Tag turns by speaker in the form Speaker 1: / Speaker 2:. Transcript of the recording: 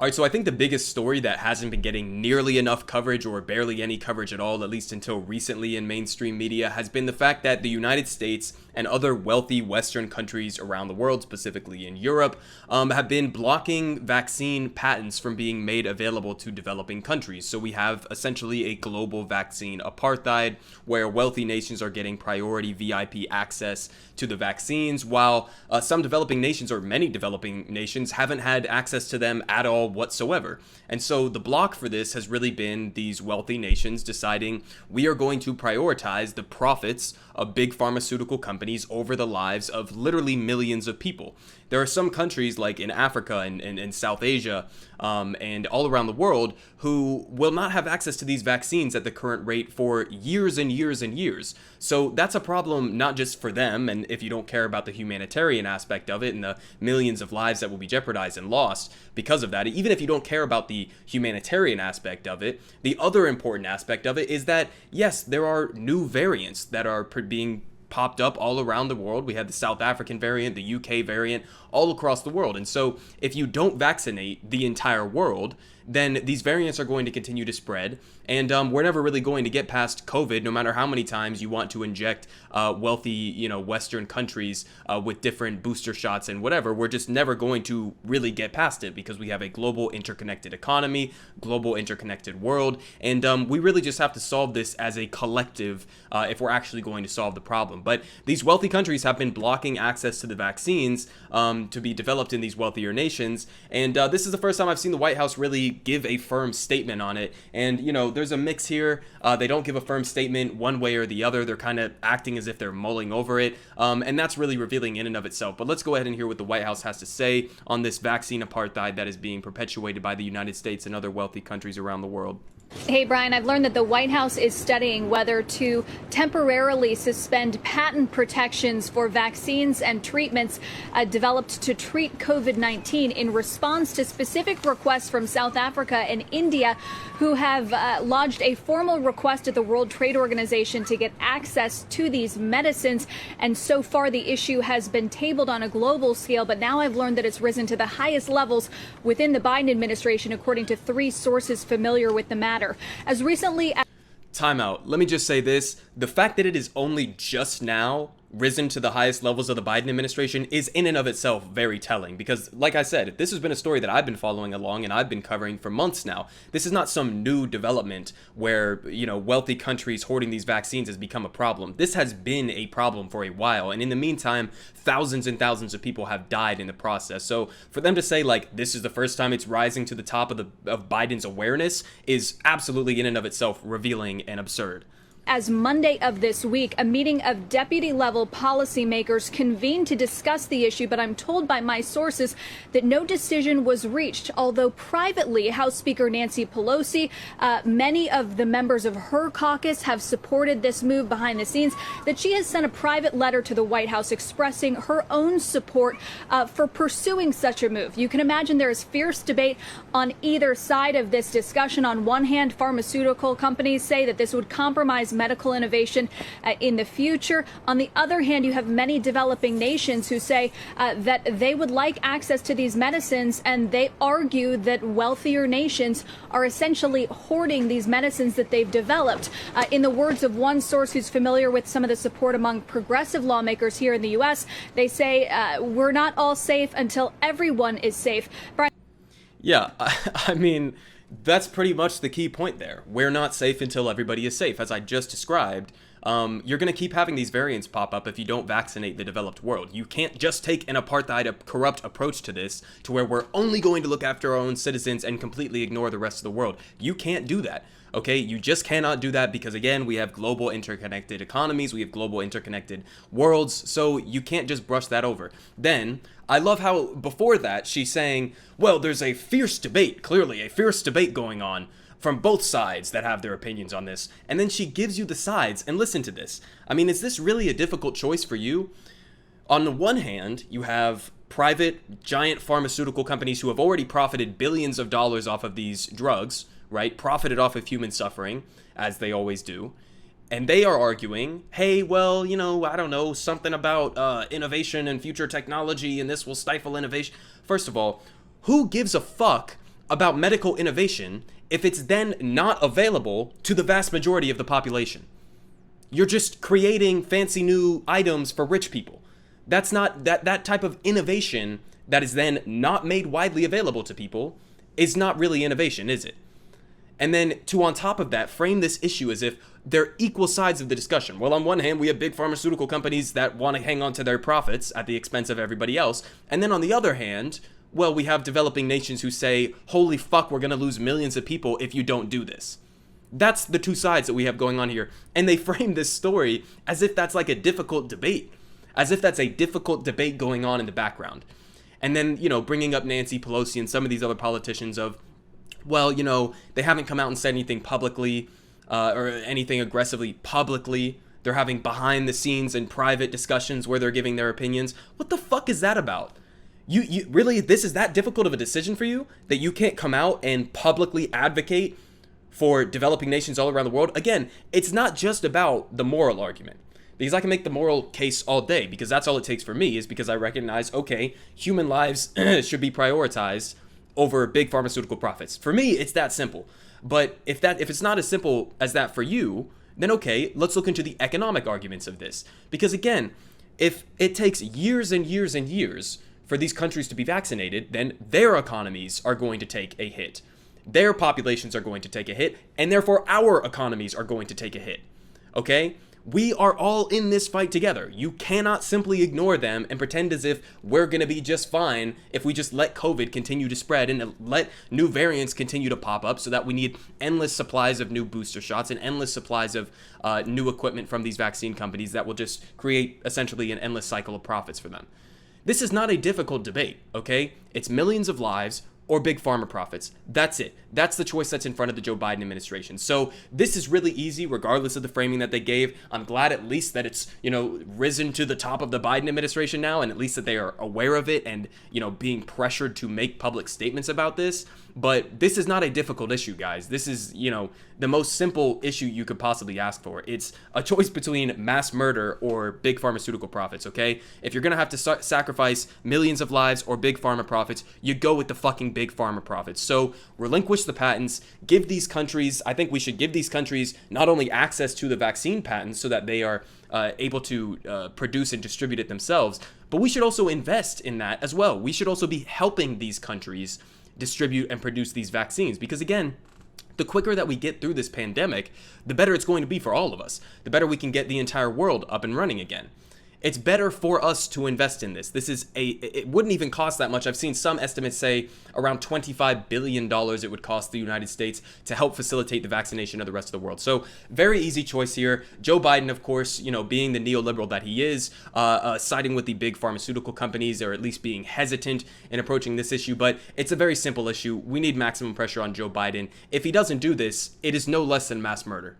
Speaker 1: All right, so I think the biggest story that hasn't been getting nearly enough coverage or barely any coverage at all, at least until recently in mainstream media, has been the fact that the United States and other wealthy Western countries around the world, specifically in Europe, have been blocking vaccine patents from being made available to developing countries. So we have essentially a global vaccine apartheid where wealthy nations are getting priority VIP access to the vaccines, while some developing nations, or many developing nations, haven't had access to them at all whatsoever. And so the block for this has really been these wealthy nations deciding we are going to prioritize the profits of big pharmaceutical companies over the lives of literally millions of people. There are some countries like in Africa and South Asia and all around the world who will not have access to these vaccines at the current rate for years and years and years. So that's a problem not just for them, and if you don't care about the humanitarian aspect of it and the millions of lives that will be jeopardized and lost because of that, even if you don't care about the humanitarian aspect of it, the other important aspect of it is that, yes, there are new variants that are being popped up all around the world. We have the South African variant, the UK variant, all across the world. And so if you don't vaccinate the entire world, then these variants are going to continue to spread. And we're never really going to get past COVID, no matter how many times you want to inject wealthy, Western countries with different booster shots and whatever. We're just never going to really get past it because we have a global interconnected economy, global interconnected world. And we really just have to solve this as a collective if we're actually going to solve the problem. But these wealthy countries have been blocking access to the vaccines to be developed in these wealthier nations. And this is the first time I've seen the White House really give a firm statement on it. And, there's a mix here. They don't give a firm statement one way or the other. They're kind of acting as if they're mulling over it. And that's really revealing in and of itself. But let's go ahead and hear what the White House has to say on this vaccine apartheid that is being perpetuated by the United States and other wealthy countries around the world.
Speaker 2: Hey, Brian, I've learned that the White House is studying whether to temporarily suspend patent protections for vaccines and treatments developed to treat COVID-19 in response to specific requests from South Africa and India, who have lodged a formal request at the World Trade Organization to get access to these medicines. And so far, the issue has been tabled on a global scale. But now I've learned that it's risen to the highest levels within the Biden administration, according to 3 sources familiar with the matter. As recently as
Speaker 1: Time out. Let me just say this. The fact that it is only just now risen to the highest levels of the Biden administration is in and of itself very telling, because like I said, this has been a story that I've been following along and I've been covering for months now. This is not some new development where, wealthy countries hoarding these vaccines has become a problem. This has been a problem for a while, and in the meantime, thousands and thousands of people have died in the process. So for them to say this is the first time it's rising to the top of Biden's awareness is absolutely in and of itself revealing and absurd.
Speaker 2: As Monday of this week, a meeting of deputy-level policymakers convened to discuss the issue, but I'm told by my sources that no decision was reached, although privately, House Speaker Nancy Pelosi, many of the members of her caucus have supported this move behind the scenes, that she has sent a private letter to the White House expressing her own support for pursuing such a move. You can imagine there is fierce debate on either side of this discussion. On one hand, pharmaceutical companies say that this would compromise medical innovation in the future. On the other hand, you have many developing nations who say that they would like access to these medicines, and they argue that wealthier nations are essentially hoarding these medicines that they've developed. In the words of one source who's familiar with some of the support among progressive lawmakers here in the U.S., they say we're not all safe until everyone is safe. Brian?
Speaker 1: Yeah, I mean, that's pretty much the key point there. We're not safe until everybody is safe. As I just described, you're going to keep having these variants pop up if you don't vaccinate the developed world. You can't just take an apartheid, a corrupt approach to this, to where we're only going to look after our own citizens and completely ignore the rest of the world. You can't do that. Okay, you just cannot do that because, again, we have global interconnected economies, we have global interconnected worlds, so you can't just brush that over. Then, I love how before that she's saying, well, there's a fierce debate, clearly a fierce debate going on from both sides that have their opinions on this, and then she gives you the sides, and listen to this. I mean, is this really a difficult choice for you? On the one hand, you have private, giant pharmaceutical companies who have already profited billions of dollars off of these drugs, right? Profited off of human suffering, as they always do. And they are arguing, hey, well, I don't know, something about innovation and future technology, and this will stifle innovation. First of all, who gives a fuck about medical innovation if it's then not available to the vast majority of the population? You're just creating fancy new items for rich people. That's not that type of innovation that is then not made widely available to people is not really innovation, is it? And then to on top of that, frame this issue as if they're equal sides of the discussion. Well, on one hand, we have big pharmaceutical companies that want to hang on to their profits at the expense of everybody else. And then on the other hand, well, we have developing nations who say, holy fuck, we're going to lose millions of people if you don't do this. That's the two sides that we have going on here. And they frame this story as if that's like a difficult debate, as if that's a difficult debate going on in the background. And then, bringing up Nancy Pelosi and some of these other politicians of, well, they haven't come out and said anything publicly or anything aggressively publicly. They're having behind the scenes and private discussions where they're giving their opinions. What the fuck is that about? You really, this is that difficult of a decision for you that you can't come out and publicly advocate for developing nations all around the world? Again, it's not just about the moral argument. Because I can make the moral case all day, because that's all it takes for me, is because I recognize, okay, human lives should be prioritized over big pharmaceutical profits. For me, it's that simple. But if it's not as simple as that for you, then okay, let's look into the economic arguments of this. Because again, if it takes years and years and years for these countries to be vaccinated, then their economies are going to take a hit. Their populations are going to take a hit, and therefore our economies are going to take a hit. Okay? We are all in this fight together. You cannot simply ignore them and pretend as if we're going to be just fine if we just let COVID continue to spread and let new variants continue to pop up, so that we need endless supplies of new booster shots and endless supplies of new equipment from these vaccine companies that will just create essentially an endless cycle of profits for them. This is not a difficult debate, okay? It's millions of lives or big pharma profits. That's it. That's the choice that's in front of the Joe Biden administration. So this is really easy, regardless of the framing that they gave. I'm glad at least that it's, risen to the top of the Biden administration now, and at least that they are aware of it and, being pressured to make public statements about this. But this is not a difficult issue, guys. This is, the most simple issue you could possibly ask for. It's a choice between mass murder or big pharmaceutical profits, okay? If you're going to have to sacrifice millions of lives or big pharma profits, you go with the fucking big pharma profits. So relinquish the patents, give these countries, I think we should give these countries not only access to the vaccine patents so that they are able to produce and distribute it themselves, but we should also invest in that as well. We should also be helping these countries distribute and produce these vaccines, because again, the quicker that we get through this pandemic, the better it's going to be for all of us. The better we can get the entire world up and running again. It's better for us to invest in this. It wouldn't even cost that much. I've seen some estimates say around $25 billion it would cost the United States to help facilitate the vaccination of the rest of the world. So very easy choice here. Joe Biden, of course, being the neoliberal that he is, siding with the big pharmaceutical companies, or at least being hesitant in approaching this issue. But it's a very simple issue. We need maximum pressure on Joe Biden. If he doesn't do this, it is no less than mass murder.